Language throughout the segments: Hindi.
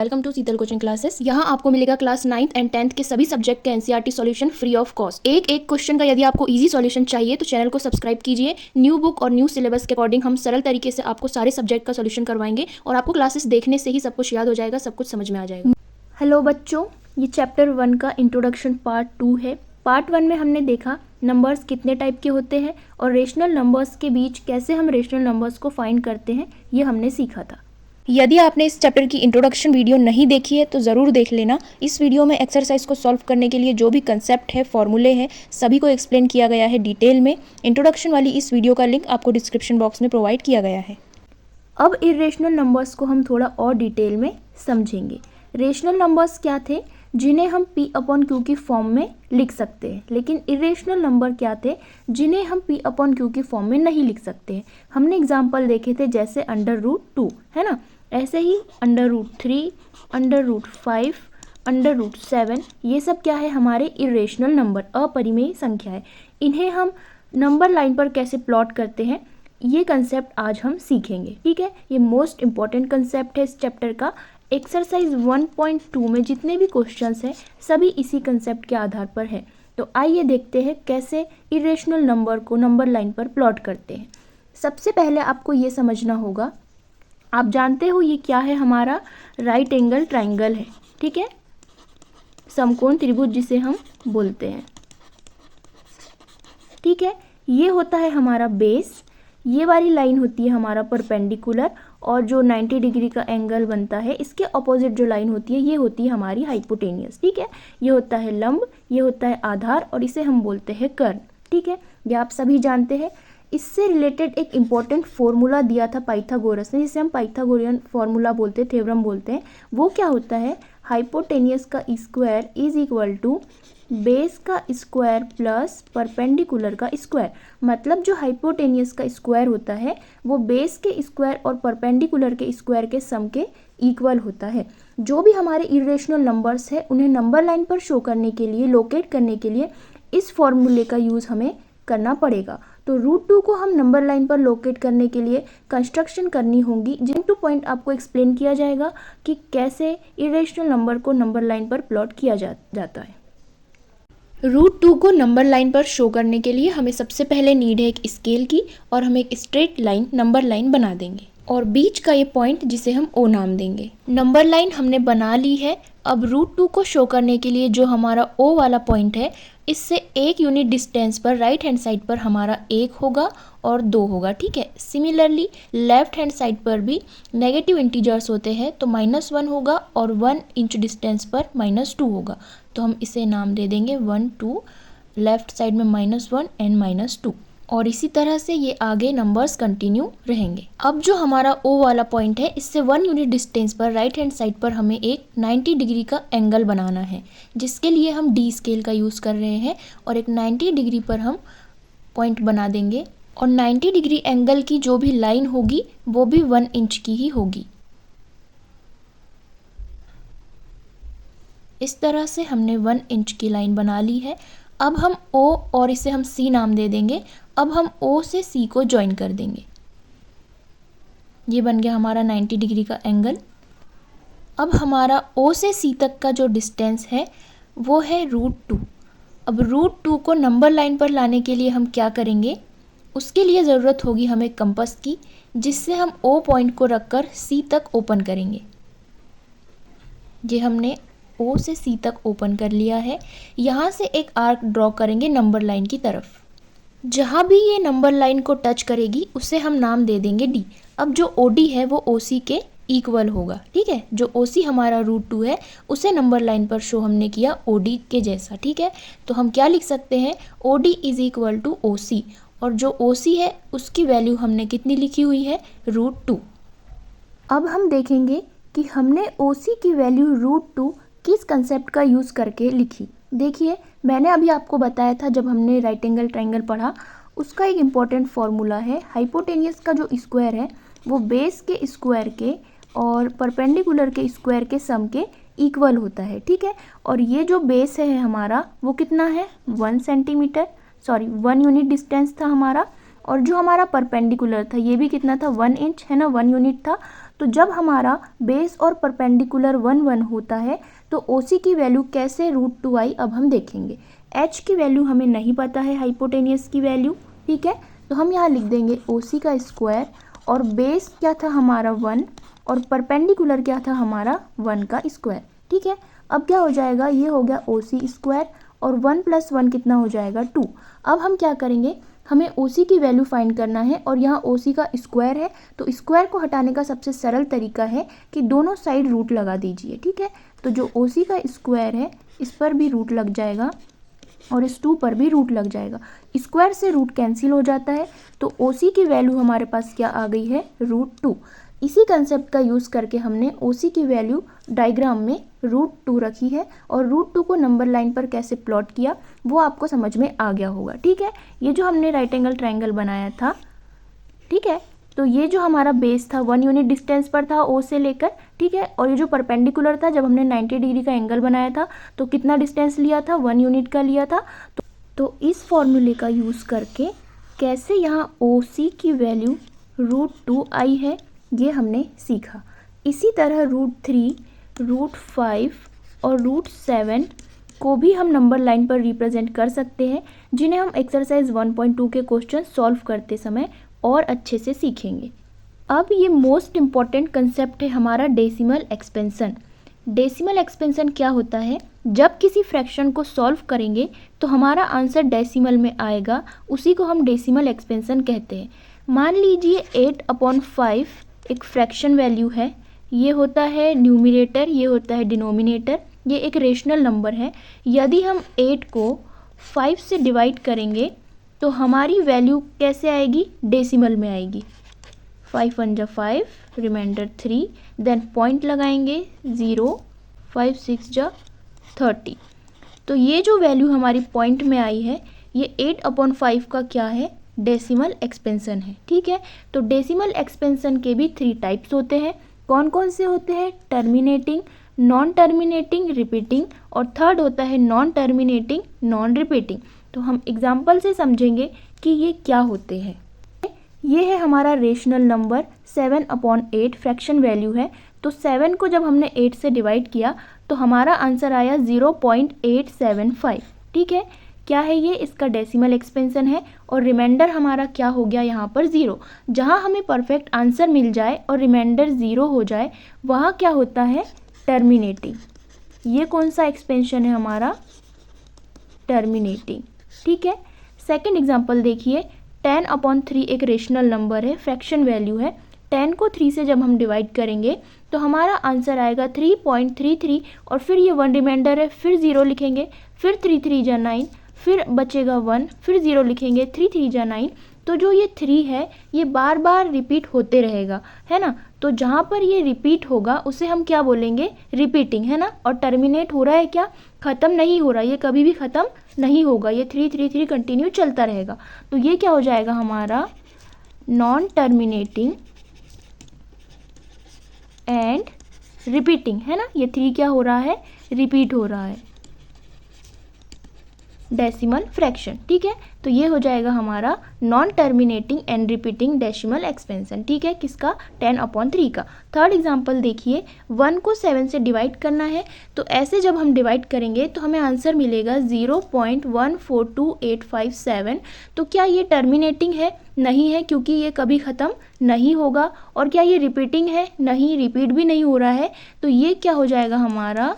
Welcome to Sheetal coaching classes. यहाँ आपको मिलेगा क्लास 9th एंड 10th के सभी सब्जेक्ट के NCERT solution free of cost. एक एक क्वेश्चन का यदि आपको इजी सॉल्यूशन चाहिए तो चैनल को सब्सक्राइब कीजिए। न्यू बुक और न्यू सिलेबस के अकॉर्डिंग हम सरल तरीके से आपको सारे सब्जेक्ट का सॉल्यूशन करवाएंगे और आपको क्लासेस देखने से ही सब कुछ याद हो जाएगा, सब कुछ समझ में आ जाएगा। हेलो बच्चों, ये चैप्टर 1 का इंट्रोडक्शन पार्ट 2 है। पार्ट 1 में हमने देखा नंबर्स कितने टाइप के होते हैं और रेशनल नंबर्स के बीच कैसे हम रेशनल नंबर्स को फाइंड करते हैं, ये हमने सीखा था। यदि आपने इस चैप्टर की इंट्रोडक्शन वीडियो नहीं देखी है तो ज़रूर देख लेना। इस वीडियो में एक्सरसाइज को सॉल्व करने के लिए जो भी कंसेप्ट है, फॉर्मूले हैं, सभी को एक्सप्लेन किया गया है डिटेल में। इंट्रोडक्शन वाली इस वीडियो का लिंक आपको डिस्क्रिप्शन बॉक्स में प्रोवाइड किया गया है। अब इरेशनल नंबर्स को हम थोड़ा और डिटेल में समझेंगे। रेशनल नंबर्स क्या थे? जिन्हें हम P/Q की फॉर्म में लिख सकते हैं। लेकिन इरेशनल नंबर क्या थे? जिन्हें हम P/Q की फॉर्म में नहीं लिख सकते हैं। हमने एग्जाम्पल देखे थे, जैसे √2 है ना, ऐसे ही √3, √5, √7, ये सब क्या है? हमारे इरेशनल नंबर, अपरिमेय संख्या है। इन्हें हम नंबर लाइन पर कैसे प्लॉट करते हैं, ये कंसेप्ट आज हम सीखेंगे। ठीक है, ये मोस्ट इंपॉर्टेंट कंसेप्ट है इस चैप्टर का। एक्सरसाइज 1.2 में जितने भी क्वेश्चंस हैं सभी इसी कंसेप्ट के आधार पर है। तो आइए देखते हैं कैसे इरेशनल नंबर को नंबर लाइन पर प्लॉट करते हैं। सबसे पहले आपको ये समझना होगा, आप जानते हो ये क्या है? हमारा राइट एंगल ट्राइंगल है। ठीक है, समकोण त्रिभुज जिसे हम बोलते हैं। ठीक है, ये होता है हमारा बेस, ये वाली लाइन होती है हमारा परपेंडिकुलर, और जो 90 डिग्री का एंगल बनता है इसके अपोजिट जो लाइन होती है ये होती है हमारी हाइपोटेनियस। ठीक है, ये होता है लंब, ये होता है आधार, और इसे हम बोलते हैं कर्ण। ठीक है, ये आप सभी जानते हैं। इससे रिलेटेड एक इम्पॉर्टेंट फॉर्मूला दिया था पाइथागोरस ने, जिसे हम पाइथागोरियन फॉर्मूला बोलते हैं, थ्योरम बोलते हैं। वो क्या होता है? हाइपोटेनियस का square is equal to base का स्क्वायर प्लस परपेंडिकुलर का स्क्वायर। मतलब जो हाइपोटेनियस का स्क्वायर होता है वो बेस के स्क्वायर और परपेंडिकुलर के स्क्वायर के सम के इक्वल होता है। जो भी हमारे इरेशनल नंबर्स है उन्हें नंबर लाइन पर शो करने के लिए, लोकेट करने के लिए इस फॉर्मूले का यूज़ हमें करना पड़ेगा। तो √2 को हम नंबर लाइन पर लोकेट करने के लिए कंस्ट्रक्शन करनी होगी, जिन टू पॉइंट आपको एक्सप्लेन किया जाएगा कि कैसे इरेशनल नंबर को नंबर लाइन पर प्लॉट किया जाता है। √2 को नंबर लाइन पर शो करने के लिए हमें सबसे पहले नीड है एक स्केल की, और हम एक स्ट्रेट लाइन नंबर लाइन बना देंगे और बीच का ये पॉइंट जिसे हम O नाम देंगे। नंबर लाइन हमने बना ली है। अब √2 को शो करने के लिए जो हमारा O वाला पॉइंट है, इससे 1 यूनिट डिस्टेंस पर राइट हैंड साइड पर हमारा 1 होगा और 2 होगा। ठीक है, सिमिलरली लेफ्ट हैंड साइड पर भी नेगेटिव इंटीजर्स होते हैं, तो -1 होगा और 1 इंच डिस्टेंस पर -2 होगा। तो हम इसे नाम दे देंगे 1 2, लेफ्ट साइड में -1 एंड -2, और इसी तरह से ये आगे नंबर्स कंटिन्यू रहेंगे। अब जो हमारा O वाला पॉइंट है, इससे 1 यूनिट डिस्टेंस पर राइट हैंड साइड पर हमें एक 90 डिग्री का एंगल बनाना है, जिसके लिए हम D स्केल का यूज़ कर रहे हैं, और एक 90 डिग्री पर हम पॉइंट बना देंगे। और 90 डिग्री एंगल की जो भी लाइन होगी वो भी 1 इंच की ही होगी। इस तरह से हमने 1 इंच की लाइन बना ली है। अब हम O और इसे हम C नाम दे देंगे। अब हम O से C को ज्वाइन कर देंगे। ये बन गया हमारा 90 डिग्री का एंगल। अब हमारा O से C तक का जो डिस्टेंस है वो है √2। अब √2 को नंबर लाइन पर लाने के लिए हम क्या करेंगे? उसके लिए ज़रूरत होगी हमें कंपास की, जिससे हम O पॉइंट को रखकर C तक ओपन करेंगे। ये हमने O से C तक ओपन कर लिया है। यहाँ से एक आर्क ड्रॉ करेंगे नंबर लाइन की तरफ। जहाँ भी ये नंबर लाइन को टच करेगी उसे हम नाम दे देंगे D। अब जो OD है वो OC के इक्वल होगा। ठीक है, जो OC हमारा √2 है उसे नंबर लाइन पर शो हमने किया OD के जैसा। ठीक है, तो हम क्या लिख सकते हैं? OD is equal to OC, और जो OC है उसकी वैल्यू हमने कितनी लिखी हुई है? √2। अब हम देखेंगे कि हमने OC की वैल्यू √2 किस कंसेप्ट का यूज़ करके लिखी। देखिए, मैंने अभी आपको बताया था जब हमने राइट एंगल ट्राइंगल पढ़ा, उसका एक इम्पॉर्टेंट फॉर्मूला है, हाइपोटेनियस का जो स्क्वायर है वो बेस के स्क्वायर के और परपेंडिकुलर के स्क्वायर के सम के इक्वल होता है। ठीक है, और ये जो बेस है हमारा वो कितना है? 1 सेंटीमीटर, 1 यूनिट डिस्टेंस था हमारा, और जो हमारा परपेंडिकुलर था ये भी कितना था? 1 इंच है ना, 1 यूनिट था। तो जब हमारा बेस और परपेंडिकुलर 1 1 होता है तो OC की वैल्यू कैसे √2 आई अब हम देखेंगे। H की वैल्यू हमें नहीं पता है, हाइपोटेनियस की वैल्यू, ठीक है। तो हम यहाँ लिख देंगे OC का स्क्वायर, और बेस क्या था हमारा 1 और परपेंडिकुलर क्या था हमारा 1 का स्क्वायर, ठीक है। अब क्या हो जाएगा, ये हो गया OC स्क्वायर और 1 + 1 कितना हो जाएगा 2। अब हम क्या करेंगे, हमें OC की वैल्यू फाइंड करना है और यहाँ OC का स्क्वायर है, तो स्क्वायर को हटाने का सबसे सरल तरीका है कि दोनों साइड रूट लगा दीजिए, ठीक है। तो जो OC का स्क्वायर है इस पर भी रूट लग जाएगा और इस 2 पर भी रूट लग जाएगा। स्क्वायर से रूट कैंसिल हो जाता है, तो OC की वैल्यू हमारे पास क्या आ गई है, √2। इसी कंसेप्ट का यूज़ करके हमने OC की वैल्यू डायग्राम में √2 रखी है और √2 को नंबर लाइन पर कैसे प्लॉट किया वो आपको समझ में आ गया होगा, ठीक है। ये जो हमने राइट एंगल ट्रायंगल बनाया था, ठीक है, तो ये जो हमारा बेस था 1 यूनिट डिस्टेंस पर था O से लेकर, ठीक है। और ये जो परपेंडिकुलर था, जब हमने 90 डिग्री का एंगल बनाया था तो कितना डिस्टेंस लिया था, 1 यूनिट का लिया था। तो इस फॉर्मूले का यूज़ करके कैसे यहाँ OC की वैल्यू √2 आई है ये हमने सीखा। इसी तरह √3, √5 और √7 को भी हम नंबर लाइन पर रिप्रेजेंट कर सकते हैं, जिन्हें हम एक्सरसाइज 1.2 के क्वेश्चन सॉल्व करते समय और अच्छे से सीखेंगे। अब ये मोस्ट इम्पॉर्टेंट कंसेप्ट है हमारा डेसिमल एक्सपेंशन। डेसिमल एक्सपेंशन क्या होता है, जब किसी फ्रैक्शन को सॉल्व करेंगे तो हमारा आंसर डेसिमल में आएगा, उसी को हम डेसिमल एक्सपेंशन कहते हैं। मान लीजिए 8/5 एक फ्रैक्शन वैल्यू है, ये होता है न्यूमरेटर, ये होता है डिनोमिनेटर, ये एक रेशनल नंबर है। यदि हम 8 को 5 से डिवाइड करेंगे तो हमारी वैल्यू कैसे आएगी, डेसिमल में आएगी। 5 1 जा 5, रिमाइंडर 3, देन पॉइंट लगाएंगे 0, 5 6 जा 30। तो ये जो वैल्यू हमारी पॉइंट में आई है ये 8/5 का क्या है, डेसिमल एक्सपेंशन है, ठीक है। तो डेसिमल एक्सपेंशन के भी 3 टाइप्स होते हैं। कौन कौन से होते हैं, टर्मिनेटिंग, नॉन टर्मिनेटिंग, रिपीटिंग, और थर्ड होता है नॉन टर्मिनेटिंग, नॉन रिपीटिंग। तो हम एग्जाम्पल से समझेंगे कि ये क्या होते हैं। ये है हमारा रेशनल नंबर 7/8 फ्रैक्शन वैल्यू है। तो 7 को जब हमने 8 से डिवाइड किया तो हमारा आंसर आया 0.875, ठीक है। क्या है ये, इसका डेसिमल एक्सपेंशन है, और रिमाइंडर हमारा क्या हो गया यहाँ पर 0। जहाँ हमें परफेक्ट आंसर मिल जाए और रिमाइंडर 0 हो जाए वहाँ क्या होता है, टर्मिनेटिंग। ये कौन सा एक्सपेंशन है हमारा, टर्मिनेटिंग, ठीक है। सेकंड एग्जांपल देखिए, 10/3 एक रेशनल नंबर है, फ्रैक्शन वैल्यू है। 10 को 3 से जब हम डिवाइड करेंगे तो हमारा आंसर आएगा 3.33, और फिर ये 1 रिमाइंडर है, फिर 0 लिखेंगे, फिर 3 3 जा 9, फिर बचेगा 1, फिर 0 लिखेंगे, 3 3 जा 9। तो जो ये 3 है ये बार बार रिपीट होते रहेगा, है ना। तो जहाँ पर ये रिपीट होगा उसे हम क्या बोलेंगे, रिपीटिंग, है ना। और टर्मिनेट हो रहा है क्या, ख़त्म नहीं हो रहा, ये कभी भी ख़त्म नहीं होगा, ये 3 3 3 कंटिन्यू चलता रहेगा। तो ये क्या हो जाएगा हमारा, नॉन टर्मिनेटिंग एंड रिपीटिंग, है ना। ये 3 क्या हो रहा है, रिपीट हो रहा है, डेसिमल फ्रैक्शन, ठीक है। तो ये हो जाएगा हमारा non terminating and repeating decimal expansion, ठीक है, किसका, 10/3 का। थर्ड एग्जांपल देखिए, 1 को 7 से डिवाइड करना है, तो ऐसे जब हम डिवाइड करेंगे तो हमें आंसर मिलेगा 0.142857। तो क्या ये टर्मिनेटिंग है, नहीं है, क्योंकि ये कभी ख़त्म नहीं होगा। और क्या ये रिपीटिंग है, नहीं, रिपीट भी नहीं हो रहा है। तो ये क्या हो जाएगा हमारा,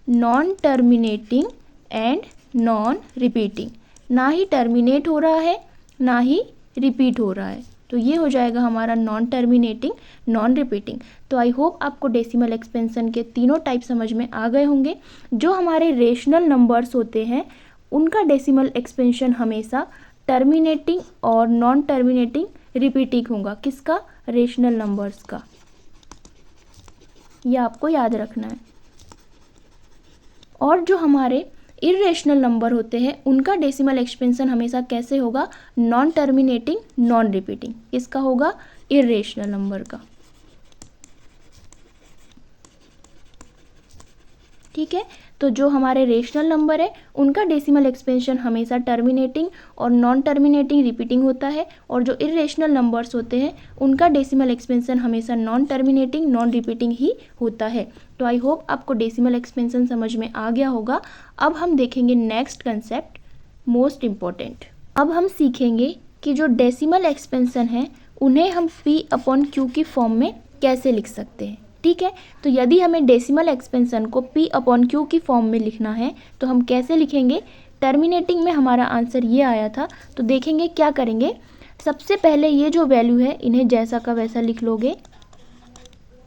non terminating and non repeating, ना ही टर्मिनेट हो रहा है ना ही रिपीट हो रहा है। तो ये हो जाएगा हमारा नॉन टर्मिनेटिंग, नॉन रिपीटिंग। तो आई होप आपको डेसिमल एक्सपेंशन के तीनों टाइप समझ में आ गए होंगे। जो हमारे रेशनल नंबर्स होते हैं उनका डेसिमल एक्सपेंशन हमेशा टर्मिनेटिंग और नॉन टर्मिनेटिंग, रिपीटिंग होगा, किसका, रेशनल नंबर्स का। ये आपको याद रखना है। और जो हमारे इरेशनल नंबर होते हैं उनका डेसिमल एक्सपेंशन हमेशा कैसे होगा, नॉन टर्मिनेटिंग, नॉन रिपीटिंग, इसका होगा इरेशनल नंबर का, ठीक है। तो जो हमारे रेशनल नंबर है उनका डेसिमल एक्सपेंशन हमेशा टर्मिनेटिंग और नॉन टर्मिनेटिंग रिपीटिंग होता है, और जो इरेशनल नंबर्स होते हैं उनका डेसिमल एक्सपेंशन हमेशा नॉन टर्मिनेटिंग नॉन रिपीटिंग ही होता है। तो आई होप आपको डेसिमल एक्सपेंशन समझ में आ गया होगा। अब हम देखेंगे नेक्स्ट कंसेप्ट, मोस्ट इम्पॉर्टेंट। अब हम सीखेंगे कि जो डेसिमल एक्सपेंशन है उन्हें हम P/Q की फॉर्म में कैसे लिख सकते हैं, ठीक है। तो यदि हमें डेसिमल एक्सपेंशन को P/Q की फॉर्म में लिखना है तो हम कैसे लिखेंगे। टर्मिनेटिंग में हमारा आंसर ये आया था, तो देखेंगे क्या करेंगे। सबसे पहले ये जो वैल्यू है इन्हें जैसा का वैसा लिख लोगे,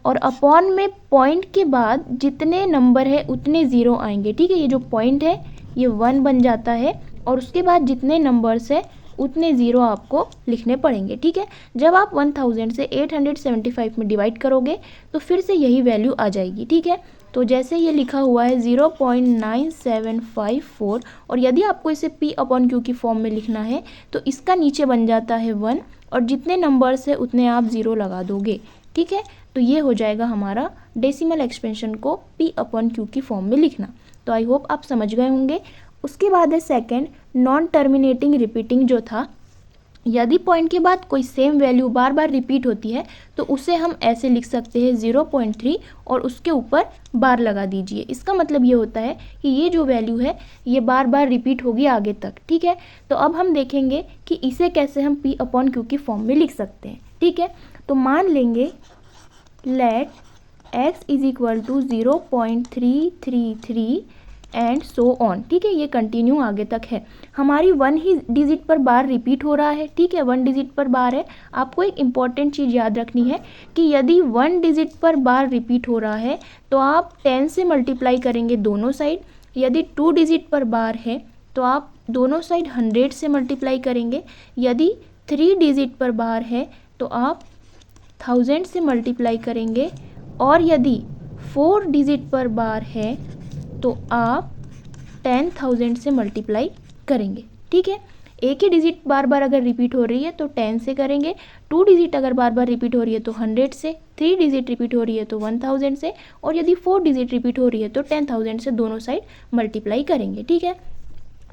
और अपॉन में पॉइंट के बाद जितने नंबर है उतने ज़ीरो आएंगे, ठीक है। ये जो पॉइंट है ये 1 बन जाता है, और उसके बाद जितने नंबर्स है उतने ज़ीरो आपको लिखने पड़ेंगे, ठीक है। जब आप 1000 से 875 में डिवाइड करोगे तो फिर से यही वैल्यू आ जाएगी, ठीक है। तो जैसे ये लिखा हुआ है 0.9754, और यदि आपको इसे P/Q की फॉर्म में लिखना है तो इसका नीचे बन जाता है 1, और जितने नंबर्स है उतने आप ज़ीरो लगा दोगे, ठीक है। तो ये हो जाएगा हमारा डेसिमल एक्सपेंशन को P/Q की फॉर्म में लिखना। तो आई होप आप समझ गए होंगे। उसके बाद है सेकंड, नॉन टर्मिनेटिंग रिपीटिंग जो था। यदि पॉइंट के बाद कोई सेम वैल्यू बार बार रिपीट होती है तो उसे हम ऐसे लिख सकते हैं 0.3 और उसके ऊपर बार लगा दीजिए। इसका मतलब ये होता है कि ये जो वैल्यू है ये बार बार रिपीट होगी आगे तक, ठीक है। तो अब हम देखेंगे कि इसे कैसे हम P/Q की फॉर्म में लिख सकते हैं, ठीक है। तो मान लेंगे let x is equal to 0.333 and so on, ठीक है। ये कंटिन्यू आगे तक है। हमारी 1 ही डिजिट पर बार रिपीट हो रहा है, ठीक है। 1 डिजिट पर बार है। आपको एक इम्पॉर्टेंट चीज़ याद रखनी है कि यदि 1 डिजिट पर बार रिपीट हो रहा है तो आप 10 से मल्टीप्लाई करेंगे दोनों साइड। यदि 2 डिजिट पर बार है तो आप दोनों साइड 100 से मल्टीप्लाई करेंगे। यदि 3 डिजिट पर बार है तो आप 1000 से मल्टीप्लाई करेंगे, और यदि 4 डिजिट पर बार है तो आप 10,000 से मल्टीप्लाई करेंगे, ठीक है। एक ही डिजिट बार बार अगर रिपीट हो रही है तो 10 से करेंगे, 2 डिजिट अगर बार बार रिपीट हो रही है तो 100 से, 3 डिजिट रिपीट हो रही है तो 1000 से, और यदि 4 डिजिट रिपीट हो रही है तो 10,000 से दोनों साइड मल्टीप्लाई करेंगे, ठीक है।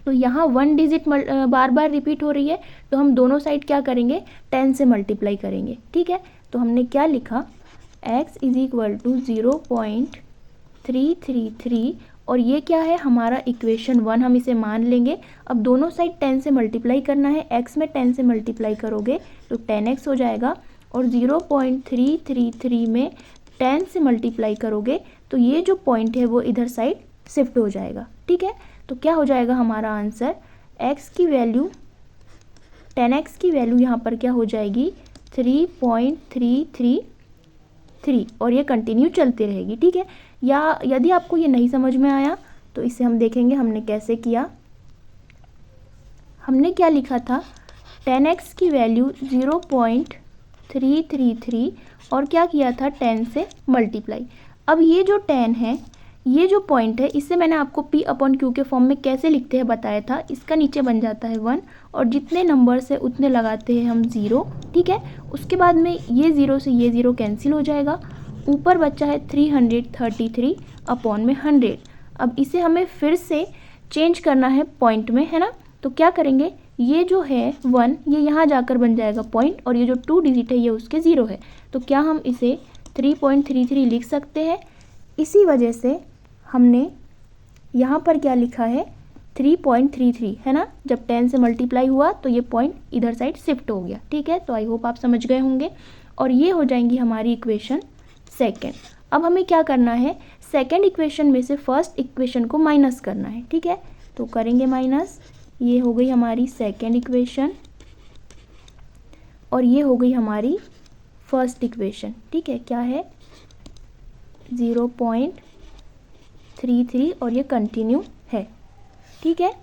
तो यहाँ 1 डिजिट बार बार रिपीट हो रही है तो हम दोनों साइड क्या करेंगे, 10 से मल्टीप्लाई करेंगे, ठीक है। तो हमने क्या लिखा, x इज इक्वल टू 0.333, और ये क्या है हमारा इक्वेशन 1, हम इसे मान लेंगे। अब दोनों साइड 10 से मल्टीप्लाई करना है, x में 10 से मल्टीप्लाई करोगे तो 10x हो जाएगा, और 0.333 में 10 से मल्टीप्लाई करोगे तो ये जो पॉइंट है वो इधर साइड शिफ्ट हो जाएगा, ठीक है। तो क्या हो जाएगा हमारा आंसर, x की वैल्यू 10x की वैल्यू यहाँ पर क्या हो जाएगी 3.333, और ये कंटिन्यू चलती रहेगी, ठीक है। या यदि आपको ये नहीं समझ में आया तो इसे हम देखेंगे हमने कैसे किया। हमने क्या लिखा था, 10x की वैल्यू 0.333 और क्या किया था 10 से मल्टीप्लाई। अब ये जो 10 है, ये जो पॉइंट है, इससे मैंने आपको P/Q के फॉर्म में कैसे लिखते हैं बताया था। इसका नीचे बन जाता है 1, और जितने नंबर्स है उतने लगाते हैं हम 0, ठीक है। उसके बाद में ये 0 से ये 0 कैंसिल हो जाएगा, ऊपर बचा है 333 अपॉन में 100। अब इसे हमें फिर से चेंज करना है पॉइंट में, है ना। तो क्या करेंगे, ये जो है 1 ये यहाँ जाकर बन जाएगा पॉइंट, और ये जो 2 डिजिट है ये उसके 0 है। तो क्या हम इसे 3.33 लिख सकते हैं। इसी वजह से हमने यहाँ पर क्या लिखा है 3.33, है ना। जब 10 से मल्टीप्लाई हुआ तो ये पॉइंट इधर साइड शिफ्ट हो गया, ठीक है। तो आई होप आप समझ गए होंगे, और ये हो जाएंगी हमारी इक्वेशन सेकेंड। अब हमें क्या करना है, सेकेंड इक्वेशन में से फर्स्ट इक्वेशन को माइनस करना है, ठीक है। तो करेंगे माइनस, ये हो गई हमारी सेकेंड इक्वेशन, और ये हो गई हमारी फर्स्ट इक्वेशन, ठीक है। क्या है 0.33, और ये कंटिन्यू है, ठीक है।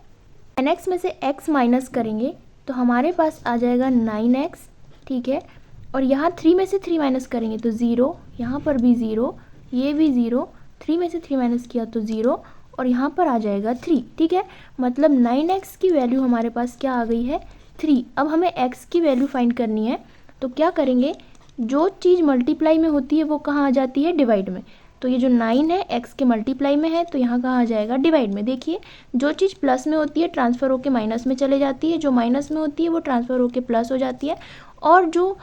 10x में से x माइनस करेंगे तो हमारे पास आ जाएगा 9x, ठीक है। और यहाँ 3 में से 3 माइनस करेंगे तो 0, यहाँ पर भी 0, ये भी 0, 3 में से 3 माइनस किया तो 0, और यहाँ पर आ जाएगा 3, ठीक है। मतलब 9x की वैल्यू हमारे पास क्या आ गई है 3। अब हमें x की वैल्यू फाइंड करनी है, तो क्या करेंगे, जो चीज़ मल्टीप्लाई में होती है वो कहाँ आ जाती है, डिवाइड में। तो तो ये जो 9 है x के मल्टीप्लाई में है, तो यहाँ कहाँ आ जाएगा, डिवाइड में। देखिए जो चीज़ प्लस में होती है ट्रांसफ़र होके माइनस में चले जाती है, जो माइनस में होती है वो ट्रांसफ़र होके प्लस हो जाती है, और जो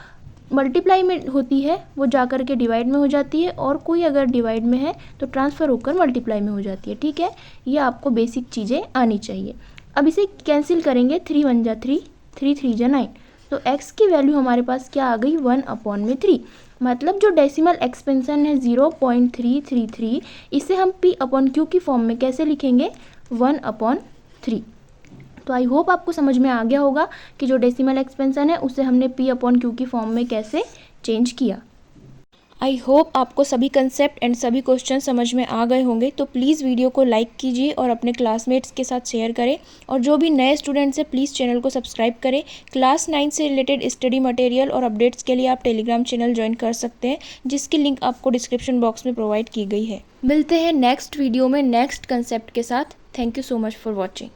मल्टीप्लाई में होती है वो जा कर के डिवाइड में हो जाती है, और कोई अगर डिवाइड में है तो ट्रांसफ़र होकर मल्टीप्लाई में हो जाती है। ठीक है, ये आपको बेसिक चीज़ें आनी चाहिए। अब इसे कैंसिल करेंगे, 3 1 जा 3, 3 3 जा 9, तो x की वैल्यू हमारे पास क्या आ गई, 1/3। मतलब जो डेसिमल एक्सपेंशन है 0.333, इसे हम p/q की फॉर्म में कैसे लिखेंगे, 1/3। तो आई होप आपको समझ में आ गया होगा कि जो डेसिमल एक्सपेंशन है उसे हमने p/q की फॉर्म में कैसे चेंज किया। आई होप आपको सभी कंसेप्ट एंड सभी क्वेश्चन समझ में आ गए होंगे। तो प्लीज़ वीडियो को लाइक कीजिए और अपने क्लासमेट्स के साथ शेयर करें, और जो भी नए स्टूडेंट्स हैं प्लीज़ चैनल को सब्सक्राइब करें। क्लास 9 से रिलेटेड स्टडी मटेरियल और अपडेट्स के लिए आप टेलीग्राम चैनल ज्वाइन कर सकते हैं, जिसकी लिंक आपको डिस्क्रिप्शन बॉक्स में प्रोवाइड की गई है। मिलते हैं नेक्स्ट वीडियो में नेक्स्ट कंसेप्ट के साथ। Thank you so much for watching.